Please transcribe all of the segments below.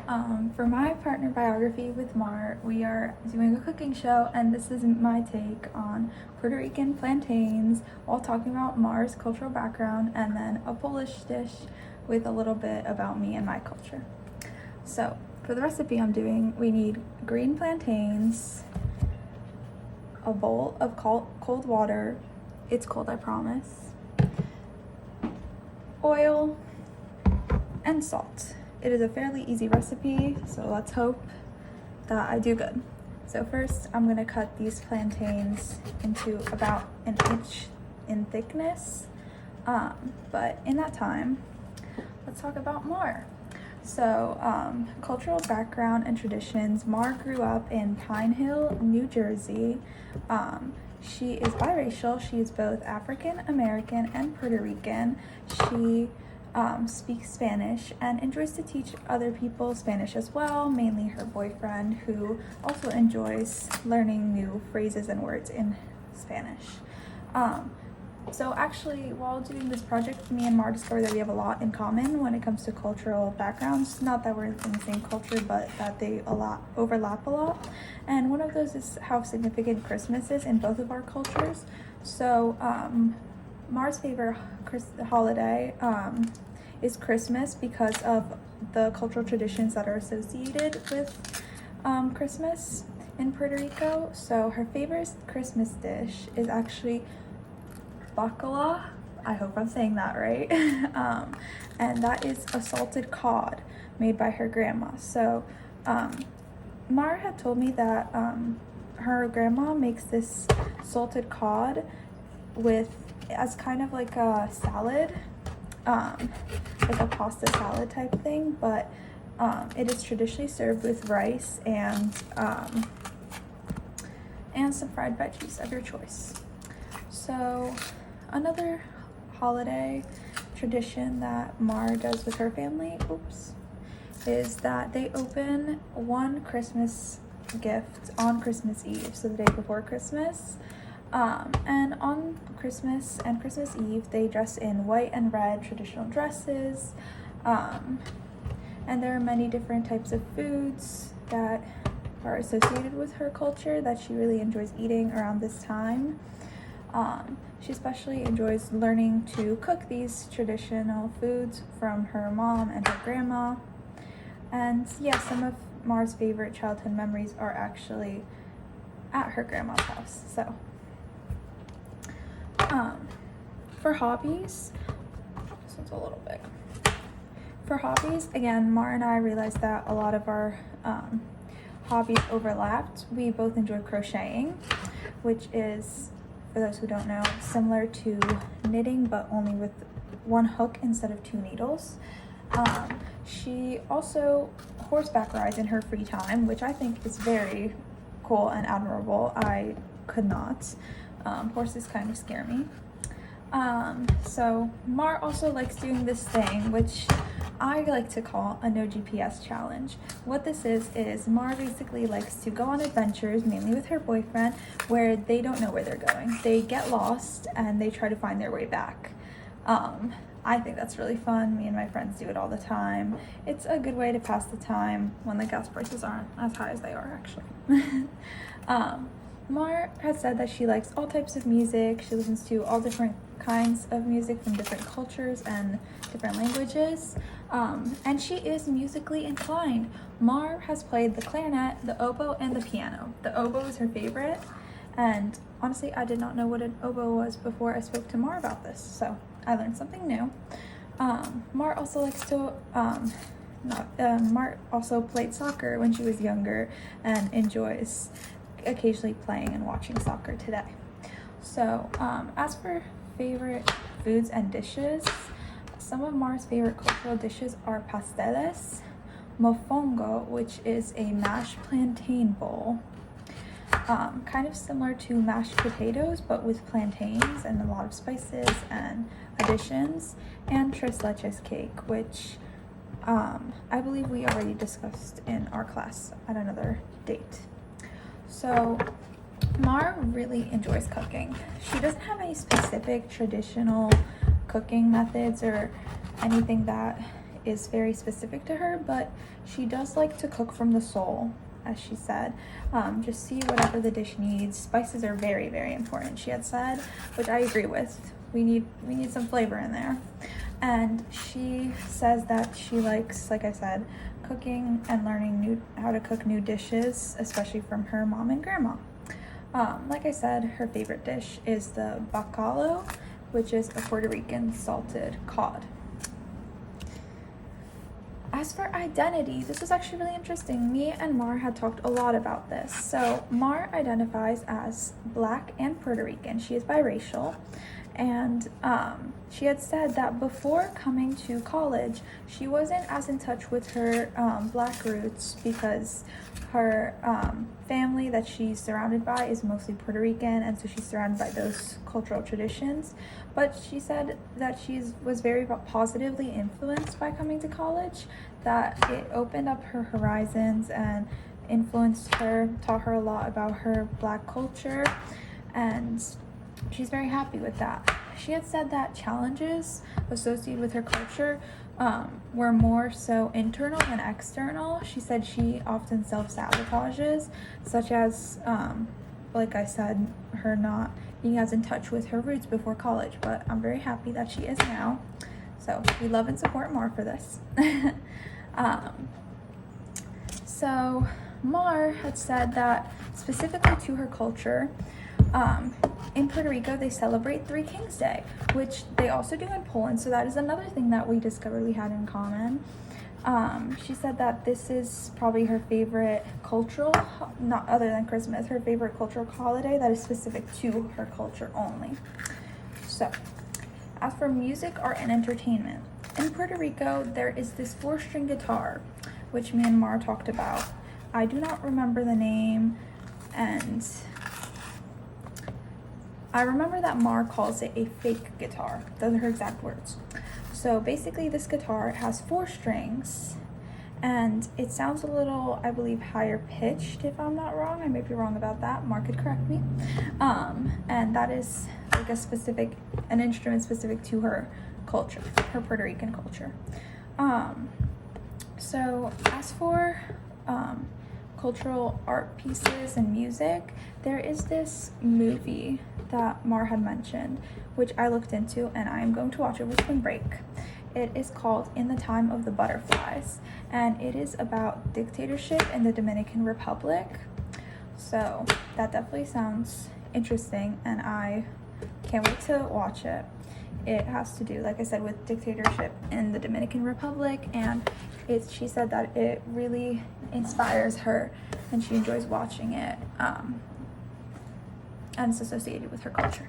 For my partner biography with Mar, we are doing a cooking show, and this is my take on Puerto Rican plantains while talking about Mar's cultural background, and then a Polish dish with a little bit about me and my culture. So, for the recipe I'm doing, we need green plantains, a bowl of cold water, it's cold, I promise, oil, and salt. It is a fairly easy recipe, so let's hope that I do good. So first, I'm gonna cut these plantains into about an inch in thickness. But in that time, let's talk about Mar. So, cultural background and traditions. Mar grew up in Pine Hill, New Jersey. She is biracial. She is both African American and Puerto Rican. She speaks Spanish and enjoys to teach other people Spanish as well, mainly her boyfriend, who also enjoys learning new phrases and words in Spanish. So actually, while doing this project, me and Mar discovered that we have a lot in common when it comes to cultural backgrounds. Not that we're in the same culture, but that they overlap a lot. And one of those is how significant Christmas is in both of our cultures. So Mar's favorite holiday is Christmas because of the cultural traditions that are associated with Christmas in Puerto Rico. So her favorite Christmas dish is actually bacala. I hope I'm saying that right. And that is a salted cod made by her grandma. So Mar had told me that her grandma makes this salted cod as kind of like a salad, like a pasta salad type thing, but it is traditionally served with rice and some fried veggies of your choice. So another holiday tradition that Mar does with her family, is that they open one Christmas gift on Christmas Eve, so the day before Christmas. And on Christmas and Christmas Eve, they dress in white and red traditional dresses. And there are many different types of foods that are associated with her culture that she really enjoys eating around this time. She especially enjoys learning to cook these traditional foods from her mom and her grandma. And yeah, some of Mar's favorite childhood memories are actually at her grandma's house. So for hobbies, this one's a little big. For hobbies, again, Mar and I realized that a lot of our hobbies overlapped. We both enjoy crocheting, which is, for those who don't know, similar to knitting, but only with one hook instead of two needles. She also horseback rides in her free time, which I think is very cool and admirable. I could not. Horses kind of scare me. So Mar also likes doing this thing, which I like to call a no GPS challenge. What this is Mar basically likes to go on adventures, mainly with her boyfriend, where they don't know where they're going. They get lost and they try to find their way back. I think that's really fun. Me and my friends do it all the time. It's a good way to pass the time when the gas prices aren't as high as they are, actually. Mar has said that she likes all types of music. She listens to all different kinds of music from different cultures and different languages. And she is musically inclined. Mar has played the clarinet, the oboe, and the piano. The oboe is her favorite. And honestly, I did not know what an oboe was before I spoke to Mar about this. So I learned something new. Mar also likes to, Mar also played soccer when she was younger and enjoys occasionally playing and watching soccer today. So as for favorite foods and dishes, some of Mar's favorite cultural dishes are pasteles, mofongo, which is a mashed plantain bowl, kind of similar to mashed potatoes but with plantains and a lot of spices and additions, and tres leches cake, which I believe we already discussed in our class at another date. So Mar really enjoys cooking. She doesn't have any specific traditional cooking methods or anything that is very specific to her, but she does like to cook from the soul, as she said. Just see whatever the dish needs. Spices are very, very important, she had said, which I agree with. We need some flavor in there. And she says that she likes, like I said, cooking and learning how to cook new dishes, especially from her mom and grandma. Like I said, her favorite dish is the bacalhau, which is a Puerto Rican salted cod. As for identity, this was actually really interesting. Me and Mar had talked a lot about this. So Mar identifies as Black and Puerto Rican. She is biracial. And she had said that before coming to college, she wasn't as in touch with her Black roots because her family that she's surrounded by is mostly Puerto Rican, and so she's surrounded by those cultural traditions. But she said that she was very positively influenced by coming to college, that it opened up her horizons and influenced her, taught her a lot about her Black culture, and she's very happy with that. She had said that challenges associated with her culture were more so internal than external. She said she often self-sabotages, such as, like I said, her not being as in touch with her roots before college, but I'm very happy that she is now. So we love and support Mar for this. So Mar had said that specifically to her culture, in Puerto Rico, they celebrate Three Kings Day, which they also do in Poland. So that is another thing that we discovered we had in common. She said that this is probably her favorite cultural, not other than Christmas, her favorite cultural holiday that is specific to her culture only. So, as for music, art, and entertainment, in Puerto Rico, there is this 4-string guitar, which me and Mar talked about. I do not remember the name, and I remember that Mar calls it a fake guitar. Those are her exact words. So basically this guitar has 4 strings, and it sounds a little, I believe, higher pitched, if I'm not wrong. I may be wrong about that. Mar could correct me. And that is like an instrument specific to her culture, her Puerto Rican culture. So as for cultural art pieces and music, there is this movie that Mar had mentioned, which I looked into, and I am going to watch over spring break. It is called In the Time of the Butterflies, and it is about dictatorship in the Dominican Republic. So that definitely sounds interesting, and I can't wait to watch it. It has to do, like I said, with dictatorship in the Dominican Republic, and she said that it really inspires her and she enjoys watching it, and it's associated with her culture.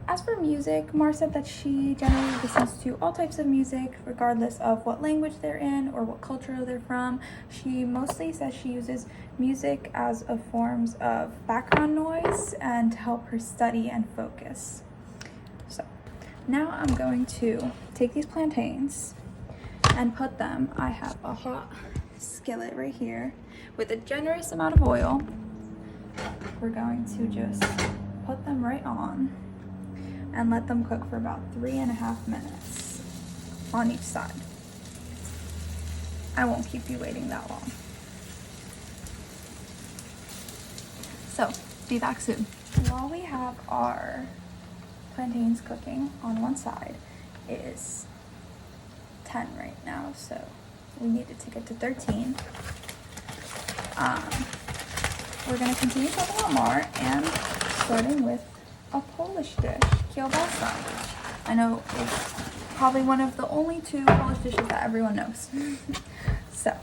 As for music, Mar said that she generally listens to all types of music, regardless of what language they're in or what culture they're from. She mostly says she uses music as a form of background noise and to help her study and focus. So now I'm going to take these plantains and put them, I have a hot skillet right here with a generous amount of oil. We're going to just put them right on and let them cook for about 3.5 minutes on each side. I won't keep you waiting that long. So, be back soon. While we have our plantains cooking on one side, it is 10 right now, so we needed to get to 13. We're going to continue talking about Mar, and starting with a Polish dish, kielbasa. I know it's probably one of the only 2 Polish dishes that everyone knows. So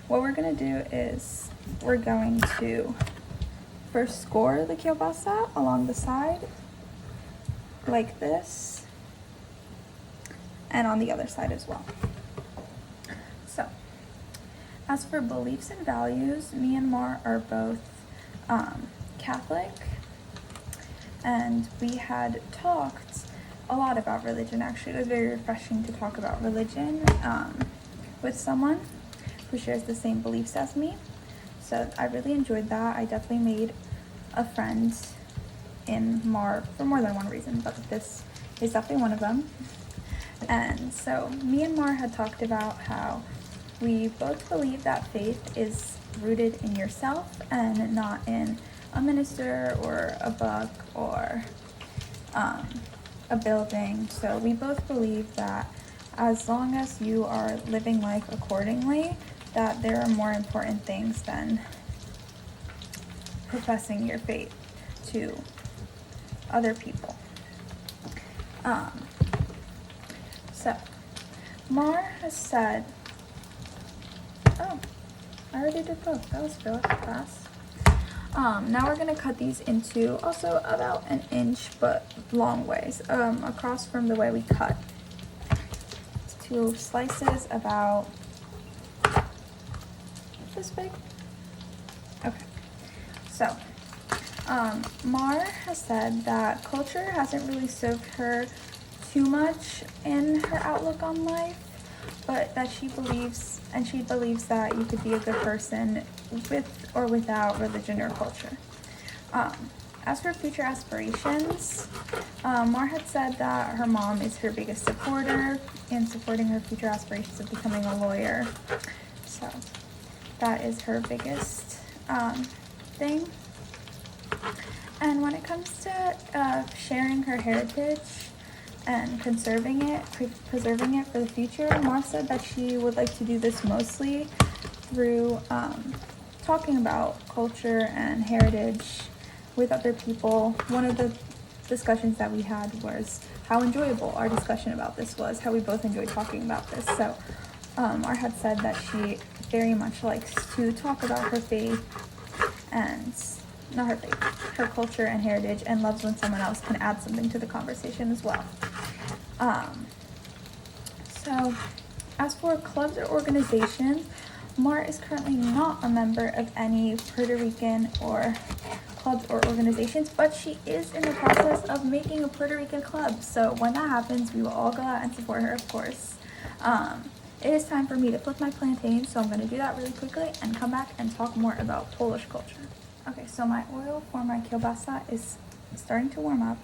what we're going to do is we're going to first score the kielbasa along the side like this, and on the other side as well. So as for beliefs and values, me and Mar are both Catholic, and we had talked a lot about religion. Actually, it was very refreshing to talk about religion with someone who shares the same beliefs as me. So I really enjoyed that. I definitely made a friend in Mar for more than one reason, but this is definitely one of them. And so me and Mar had talked about how we both believe that faith is rooted in yourself and not in a minister or a book or a building. So we both believe that as long as you are living life accordingly, that there are more important things than professing your faith to other people. So Mar has said, oh, I already did both. That was really fast. Now we're gonna cut these into also about an inch, but long ways, across from the way we cut. Two slices about this big. Okay. So, Mar has said that culture hasn't really served her too much in her outlook on life, but that she believes that you could be a good person with or without religion or culture. As for future aspirations, Mar had said that her mom is her biggest supporter in supporting her future aspirations of becoming a lawyer. So that is her biggest thing. And when it comes to sharing her heritage and preserving it for the future, Mar said that she would like to do this mostly through talking about culture and heritage with other people. One of the discussions that we had was how enjoyable our discussion about this was, how we both enjoyed talking about this. So Mar had said that she very much likes to talk about her faith and not her faith, her culture and heritage, and loves when someone else can add something to the conversation as well. So as for clubs or organizations, Mar is currently not a member of any Puerto Rican or clubs or organizations, but she is in the process of making a Puerto Rican club. So when that happens, we will all go out and support her, of course. It is time for me to flip my plantain, so I'm going to do that really quickly and come back and talk more about Polish culture. Okay, so my oil for my kielbasa is starting to warm up.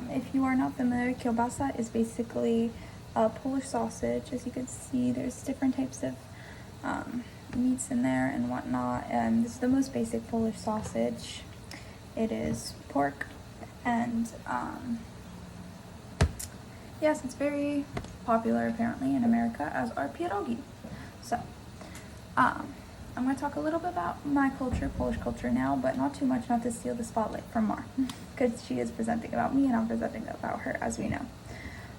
If you are not familiar, kielbasa is basically a Polish sausage. As you can see, there's different types of meats in there and whatnot, and this is the most basic Polish sausage. It is pork, and yes, it's very popular apparently in America, as are pierogi. So I'm going to talk a little bit about my culture, Polish culture now, but not too much, not to steal the spotlight from Mar, because she is presenting about me and I'm presenting about her, as we know.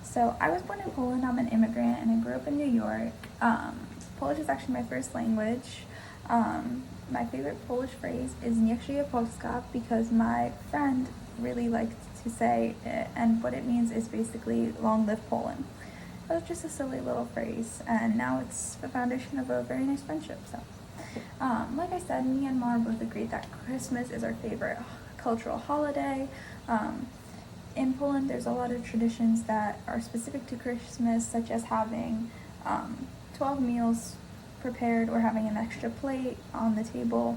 So I was born in Poland, I'm an immigrant, and I grew up in New York. Polish is actually my first language. My favorite Polish phrase is "Niech żyje Polska," because my friend really liked to say it, and what it means is basically "Long live Poland." It was just a silly little phrase, and now it's the foundation of a very nice friendship. So, like I said, me and Mar both agreed that Christmas is our favorite cultural holiday. In Poland, there's a lot of traditions that are specific to Christmas, such as having 12 meals prepared or having an extra plate on the table.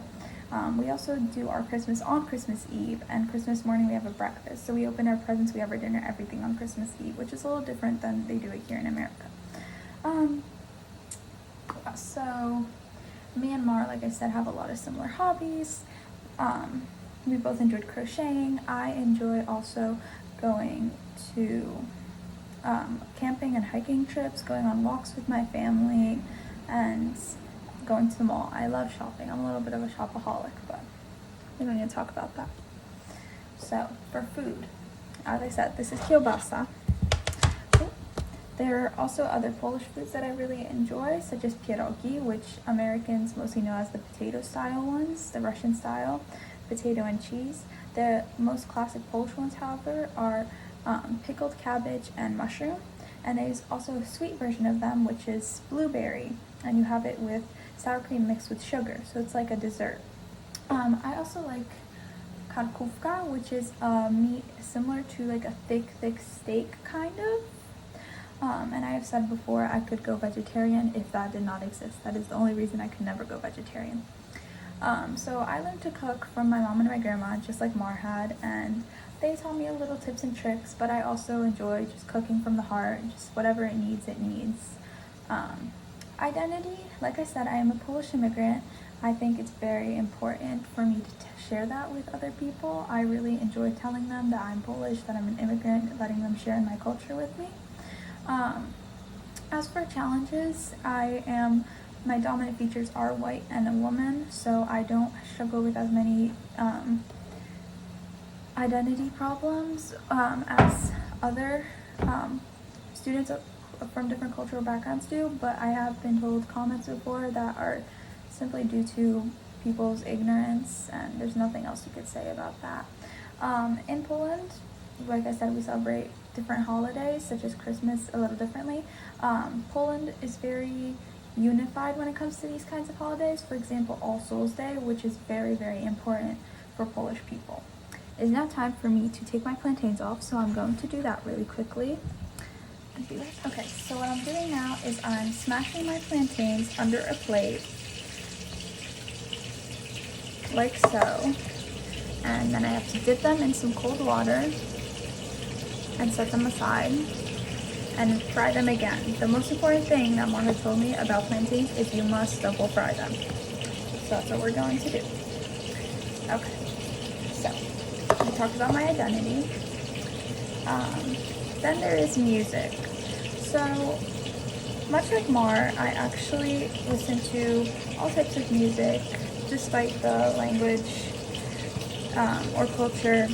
We also do our Christmas on Christmas Eve, and Christmas morning we have a breakfast. So we open our presents, we have our dinner, everything on Christmas Eve, which is a little different than they do it here in America. So me and Mar, like I said, have a lot of similar hobbies. We both enjoyed crocheting. I enjoy also going to camping and hiking trips, going on walks with my family, and going to the mall. I love shopping. I'm a little bit of a shopaholic, but we don't need to talk about that. So for food, as I said, this is kielbasa. There are also other Polish foods that I really enjoy, such as pierogi, which Americans mostly know as the potato style ones, the Russian style, potato and cheese. The most classic Polish ones, however, are pickled cabbage and mushroom. And there's also a sweet version of them, which is blueberry, and you have it with sour cream mixed with sugar, so it's like a dessert. I also like karkówka, which is a meat similar to like a thick steak, kind of. And I have said before I could go vegetarian if that did not exist. That is the only reason I could never go vegetarian. So I learned to cook from my mom and my grandma, just like Mar had, and they taught me a little tips and tricks, but I also enjoy just cooking from the heart, just whatever it needs, it needs. Identity, like I said, I am a Polish immigrant. I think it's very important for me to share that with other people. I really enjoy telling them that I'm Polish, that I'm an immigrant, letting them share in my culture with me. As for challenges, my dominant features are white and a woman, so I don't struggle with as many identity problems as other students from different cultural backgrounds do, but I have been told comments before that are simply due to people's ignorance, and there's nothing else you could say about that. In Poland, like I said, we celebrate different holidays, such as Christmas, a little differently. Poland is very unified when it comes to these kinds of holidays. For example, All Souls Day, which is very, very important for Polish people. It is now time for me to take my plantains off, so I'm going to do that really quickly. Okay, so what I'm doing now is I'm smashing my plantains under a plate, like so, and then I have to dip them in some cold water and set them aside and fry them again. The most important thing that Marha told me about plantains is you must double fry them. So that's what we're going to do. Okay, so we talked about my identity. Then there is music. So much like Mar, I actually listen to all types of music despite the language or culture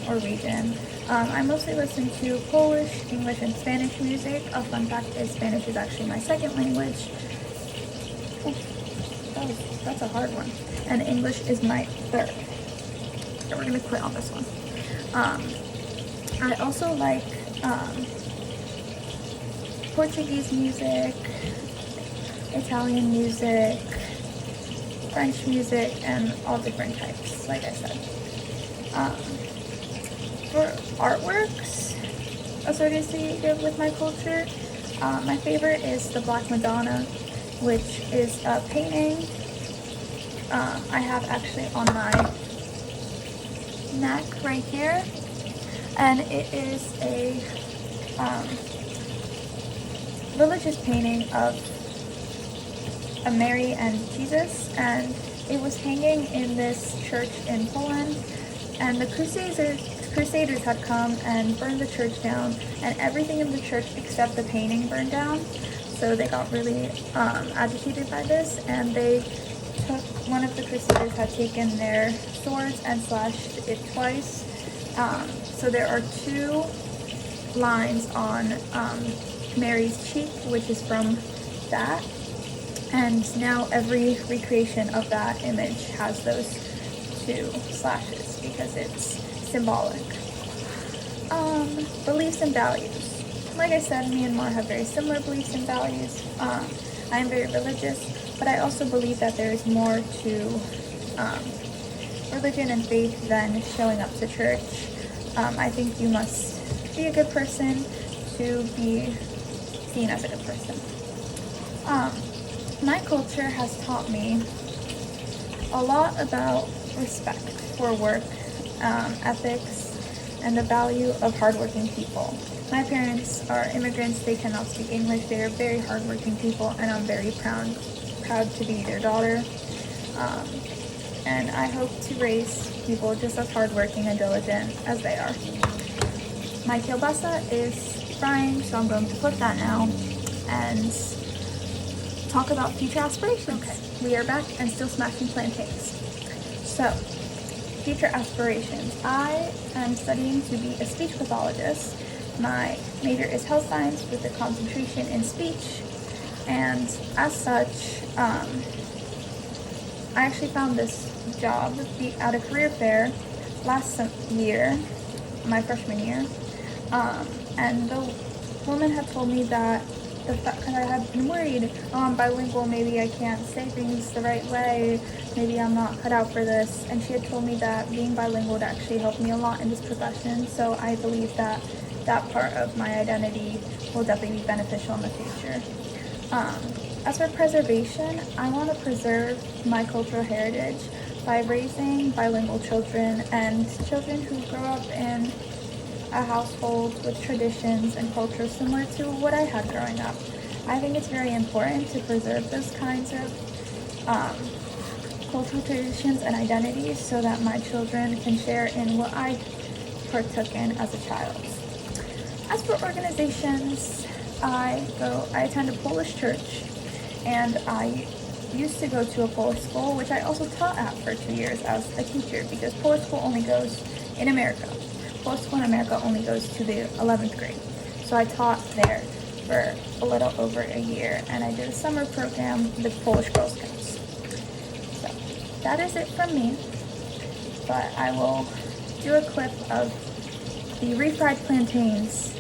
or region. I mostly listen to Polish, English, and Spanish music. A fun fact is Spanish is actually my second language. That's a hard one. And English is my third. So we're gonna quit on this one. I also like Portuguese music, Italian music, French music, and all different types, like I said. For artworks associated with my culture, my favorite is the Black Madonna, which is a painting I have actually on my neck right here, and it is a religious painting of a Mary and Jesus, and it was hanging in this church in Poland, and the Crusaders had come and burned the church down, and everything in the church except the painting burned down. So they got really agitated by this, and one of the Crusaders had taken their swords and slashed it twice. So there are two lines on Mary's cheek, which is from that, and now every recreation of that image has those two slashes because it's symbolic. Beliefs and values. Like I said, me and Mar have very similar beliefs and values. I am very religious, but I also believe that there is more to religion and faith than showing up to church. I think you must be a good person to be seen as a good person. My culture has taught me a lot about respect for work, ethics, and the value of hardworking people. My parents are immigrants. They cannot speak English. They are very hardworking people, and I'm very proud to be their daughter. And I hope to raise people just as hardworking and diligent as they are. My kielbasa is frying, so I'm going to put that now and talk about future aspirations. Okay, we are back and still smashing plantains. So, future aspirations. I am studying to be a speech pathologist. My major is health science with a concentration in speech, and as such, I actually found this job at a career fair last year, my freshman year, and the woman had told me that because I had been worried, I'm bilingual, maybe I can't say things the right way, maybe I'm not cut out for this, and she had told me that being bilingual would actually help me a lot in this profession, so I believe that that part of my identity will definitely be beneficial in the future. As for preservation, I want to preserve my cultural heritage by raising bilingual children and children who grow up in a household with traditions and culture similar to what I had growing up. I think it's very important to preserve those kinds of cultural traditions and identities so that my children can share in what I partook in as a child. As for organizations, I attend a Polish church, and I used to go to a Polish school, which I also taught at for 2 years as a teacher, because Polish school only goes in America. Polish school in America only goes to the 11th grade. So I taught there for a little over a year, and I did a summer program with Polish Girl Scouts. So that is it from me, but I will do a clip of the refried plantains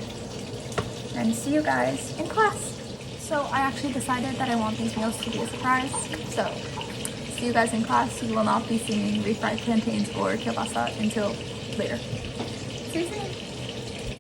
and see you guys in class. So I actually decided that I want these meals to be a surprise. So see you guys in class. You will not be seeing refried plantains or kielbasa until later. See you soon.